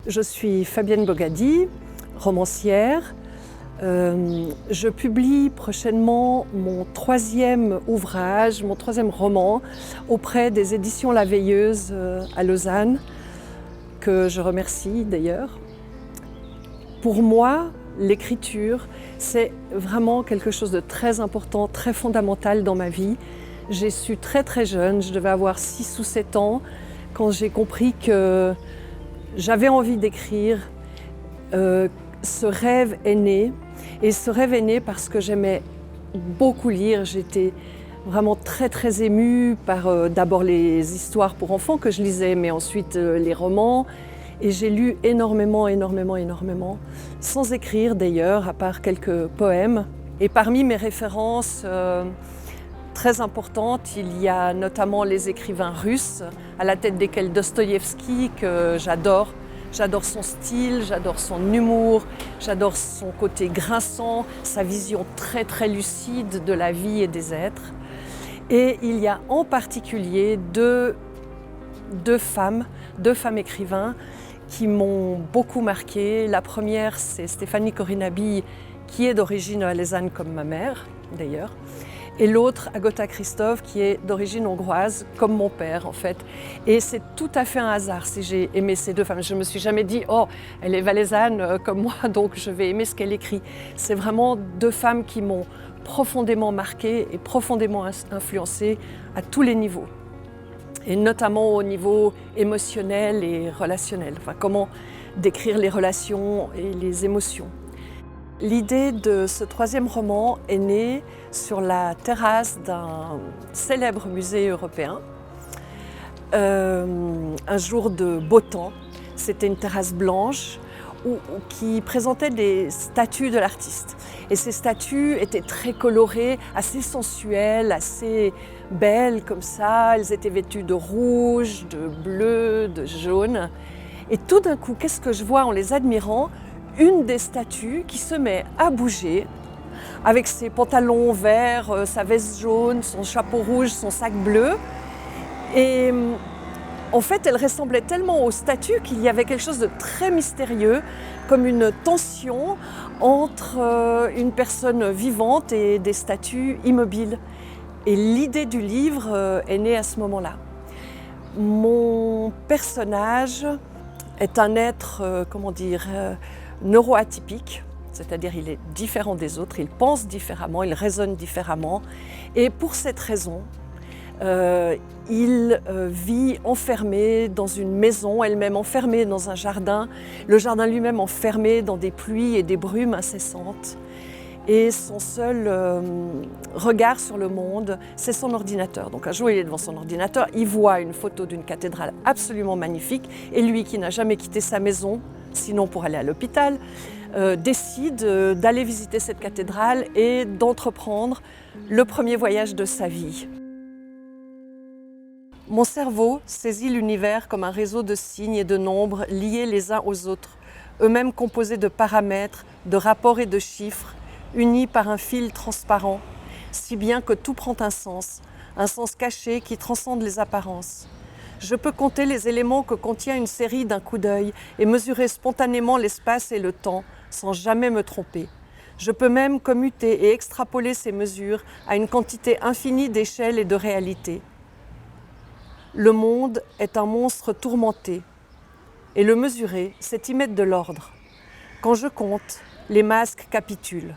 Je suis Fabienne Bogadi, romancière. Je publie prochainement mon troisième ouvrage, mon troisième roman auprès des éditions La Veilleuse à Lausanne, que je remercie d'ailleurs. Pour moi, l'écriture, c'est vraiment quelque chose de très important, très fondamental dans ma vie. J'ai su très jeune, je devais avoir 6 ou 7 ans, quand j'ai compris que j'avais envie d'écrire. Ce rêve est né, et ce rêve est né parce que j'aimais beaucoup lire. J'étais vraiment très émue par d'abord les histoires pour enfants que je lisais, mais ensuite les romans. Et j'ai lu énormément, sans écrire d'ailleurs, à part quelques poèmes. Et parmi mes références très importantes, il y a notamment les écrivains russes, à la tête desquels Dostoïevski, que j'adore. J'adore son style, j'adore son humour, j'adore son côté grinçant, sa vision très lucide de la vie et des êtres. Et il y a en particulier deux femmes écrivains qui m'ont beaucoup marquée. La première, c'est Stéphanie Corinabi, qui est d'origine alezane comme ma mère d'ailleurs. Et l'autre, Agota Christophe, qui est d'origine hongroise, comme mon père en fait. Et c'est tout à fait un hasard si j'ai aimé ces deux femmes. Je ne me suis jamais dit « Oh, elle est valaisanne comme moi, donc je vais aimer ce qu'elle écrit ». C'est vraiment deux femmes qui m'ont profondément marquée et profondément influencée à tous les niveaux. Et notamment au niveau émotionnel et relationnel. Enfin, comment décrire les relations et les émotions. L'idée de ce troisième roman est née sur la terrasse d'un célèbre musée européen. Un jour de beau temps, c'était une terrasse blanche qui présentait des statues de l'artiste. Et ces statues étaient très colorées, assez sensuelles, assez belles comme ça. Elles étaient vêtues de rouge, de bleu, de jaune. Et tout d'un coup, qu'est-ce que je vois en les admirant ? Une des statues qui se met à bouger avec ses pantalons verts, sa veste jaune, son chapeau rouge, son sac bleu. Et en fait, elle ressemblait tellement aux statues qu'il y avait quelque chose de très mystérieux, comme une tension entre une personne vivante et des statues immobiles. Et l'idée du livre est née à ce moment-là. Mon personnage est un être, neuroatypique, c'est-à-dire il est différent des autres, il pense différemment, il raisonne différemment. Et pour cette raison, il vit enfermé dans une maison, elle-même enfermée dans un jardin, le jardin lui-même enfermé dans des pluies et des brumes incessantes. Et son seul regard sur le monde, c'est son ordinateur. Donc un jour, il est devant son ordinateur, il voit une photo d'une cathédrale absolument magnifique, et lui qui n'a jamais quitté sa maison, sinon pour aller à l'hôpital, décide d'aller visiter cette cathédrale et d'entreprendre le premier voyage de sa vie. Mon cerveau saisit l'univers comme un réseau de signes et de nombres liés les uns aux autres, eux-mêmes composés de paramètres, de rapports et de chiffres, unis par un fil transparent, si bien que tout prend un sens caché qui transcende les apparences. Je peux compter les éléments que contient une série d'un coup d'œil et mesurer spontanément l'espace et le temps, sans jamais me tromper. Je peux même commuter et extrapoler ces mesures à une quantité infinie d'échelles et de réalités. Le monde est un monstre tourmenté, et le mesurer, c'est y mettre de l'ordre. Quand je compte, les masques capitulent.